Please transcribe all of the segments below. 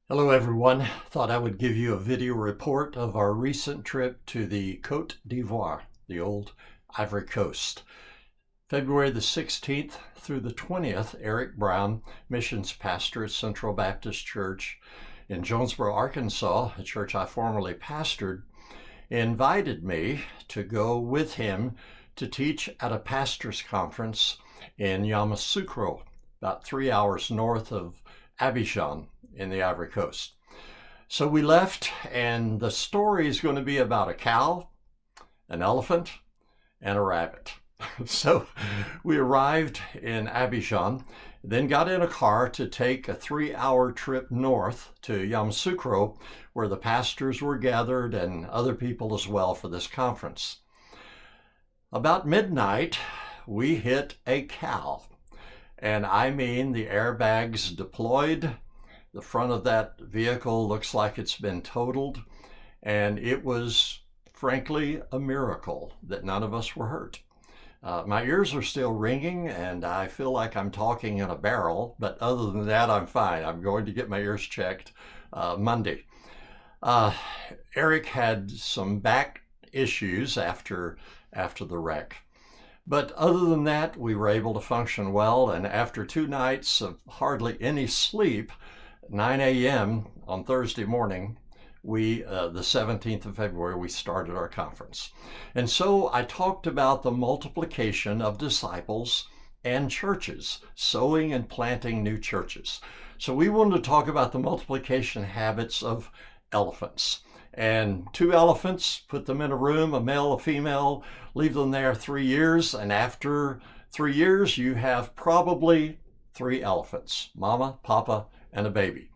Hello everyone. Thought I would give you a video report of our recent trip to the Cote d'Ivoire, the old Ivory Coast. February the 16th through the 20th, Eric Brown, missions pastor at Central Baptist Church in Jonesboro, Arkansas, a church I formerly pastored, invited me to go with him to teach at a pastor's conference in Yamoussoukro, about 3 hours north of Abidjan in the Ivory Coast. So we left, and the story is going to be about a cow, an elephant, and a rabbit. So we arrived in Abidjan, then got in a car to take a 3-hour trip north to Yamoussoukro, where the pastors were gathered and other people as well for this conference. About midnight, we hit a cow, and I mean the airbags deployed. The front of that vehicle looks like it's been totaled, and it was frankly a miracle that none of us were hurt. My ears are still ringing, and I feel like I'm talking in a barrel, but other than that, I'm fine. I'm going to get my ears checked Monday. Eric had some back issues after the wreck. But other than that, we were able to function well, and after 2 nights of hardly any sleep, 9 a.m. on Thursday morning, the 17th of February, we started our conference. And so I talked about the multiplication of disciples and churches, sowing and planting new churches. So we wanted to talk about the multiplication habits of elephants. And 2 elephants, put them in a room, a male, a female, leave them there 3 years, and after 3 years, you have probably 3 elephants, mama, papa, and a baby.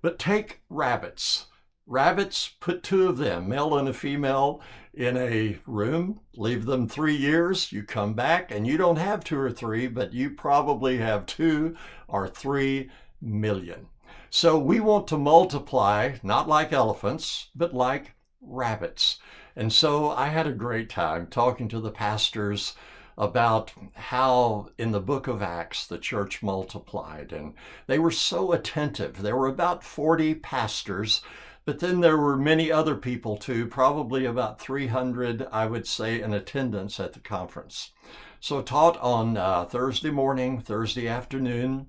But take rabbits. Rabbits, put 2 of them, male and a female, in a room, leave them 3 years, you come back, and you don't have 2 or 3, but you probably have 2 or 3 million. So we want to multiply, not like elephants, but like rabbits. And so I had a great time talking to the pastors about how in the book of Acts the church multiplied, and they were so attentive. There were about 40 pastors, but then there were many other people too, probably about 300, I would say, in attendance at the conference. So taught on Thursday morning, Thursday afternoon,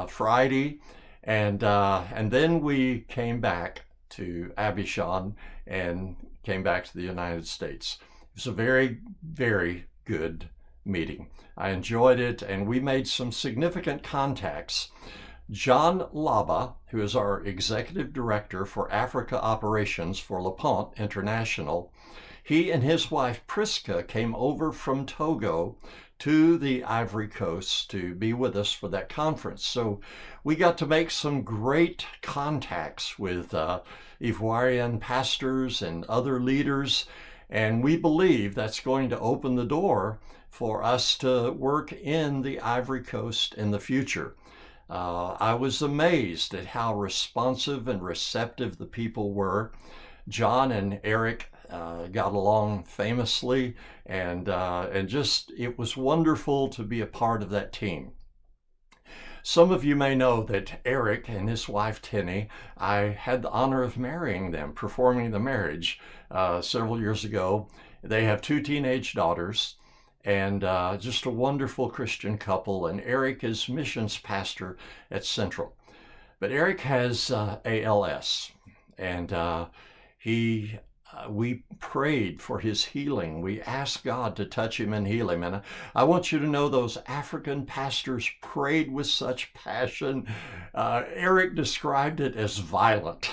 Friday, and then we came back to Abidjan and came back to the United States. It was a very, very good meeting. I enjoyed it, and we made some significant contacts. John Laba, who is our executive director for Africa operations for LePont International, he and his wife Priska came over from Togo to the Ivory Coast to be with us for that conference. So we got to make some great contacts with Ivorian pastors and other leaders, and we believe that's going to open the door for us to work in the Ivory Coast in the future. I was amazed at how responsive and receptive the people were. John and Eric got along famously, and just it was wonderful to be a part of that team. Some of you may know that Eric and his wife Tinny, I had the honor of marrying them, performing the marriage several years ago. They have 2 teenage daughters, and just a wonderful Christian couple. And Eric is missions pastor at Central. But Eric has ALS, and we prayed for his healing. We asked God to touch him and heal him. And I want you to know those African pastors prayed with such passion. Eric described it as violent.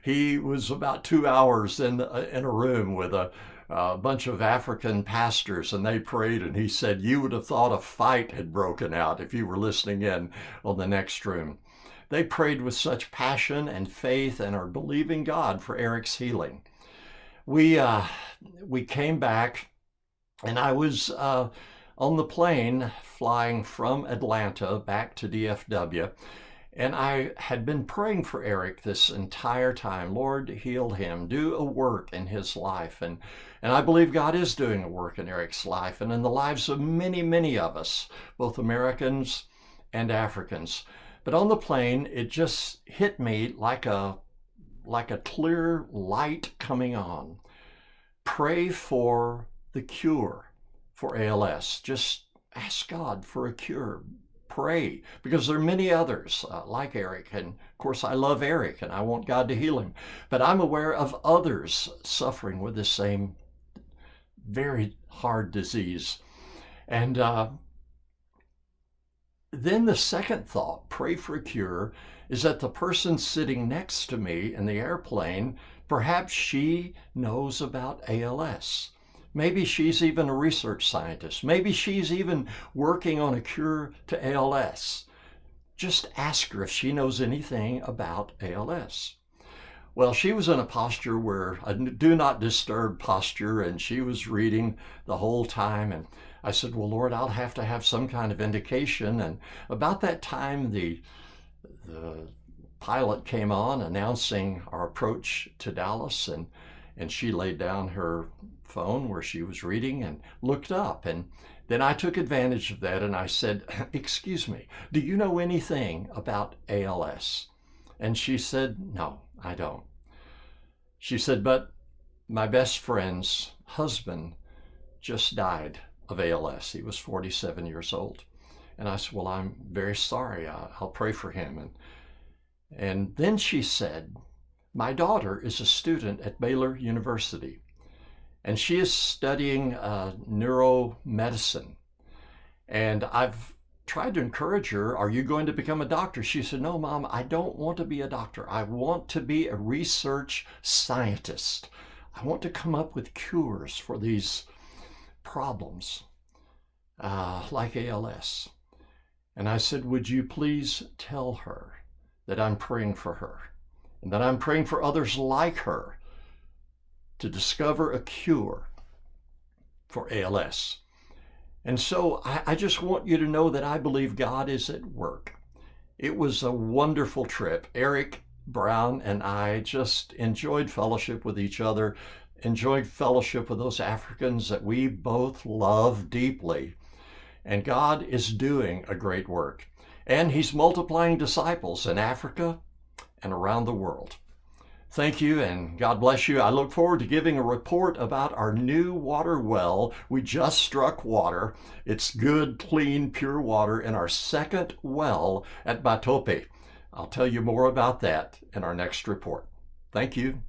He was about 2 hours in a room with a bunch of African pastors, and they prayed, and he said, you would have thought a fight had broken out if you were listening in on the next room. They prayed with such passion and faith and are believing God for Eric's healing. We came back, and I was on the plane flying from Atlanta back to DFW, and I had been praying for Eric this entire time. Lord, heal him, do a work in his life, and I believe God is doing a work in Eric's life and in the lives of many, many of us, both Americans and Africans. But on the plane, it just hit me like a clear light coming on. Pray for the cure for ALS. Just ask God for a cure. Pray, because there are many others like Eric. And of course, I love Eric and I want God to heal him. But I'm aware of others suffering with the same very hard disease. And then the second thought, pray for a cure, is that the person sitting next to me in the airplane, perhaps she knows about ALS. Maybe she's even a research scientist. Maybe she's even working on a cure to ALS. Just ask her if she knows anything about ALS. Well, she was in a posture where a do not disturb posture, and she was reading the whole time. And I said, well, Lord, I'll have to have some kind of indication. And about that time, the pilot came on announcing our approach to Dallas, and she laid down her phone where she was reading and looked up. And then I took advantage of that and I said, excuse me, do you know anything about ALS? And she said, no, I don't. She said, but my best friend's husband just died of ALS. He was 47 years old. And I said, well, I'm very sorry. I'll pray for him. And then she said, my daughter is a student at Baylor University, and she is studying neuromedicine. And I've tried to encourage her, are you going to become a doctor? She said, no, Mom, I don't want to be a doctor. I want to be a research scientist. I want to come up with cures for these problems like ALS. And I said, would you please tell her that I'm praying for her and that I'm praying for others like her to discover a cure for ALS. And so I just want you to know that I believe God is at work. It was a wonderful trip. Eric Brown and I just enjoyed fellowship with each other, enjoyed fellowship with those Africans that we both love deeply. And God is doing a great work. And He's multiplying disciples in Africa and around the world. Thank you, and God bless you. I look forward to giving a report about our new water well. We just struck water. It's good, clean, pure water in our second well at Cote. I'll tell you more about that in our next report. Thank you.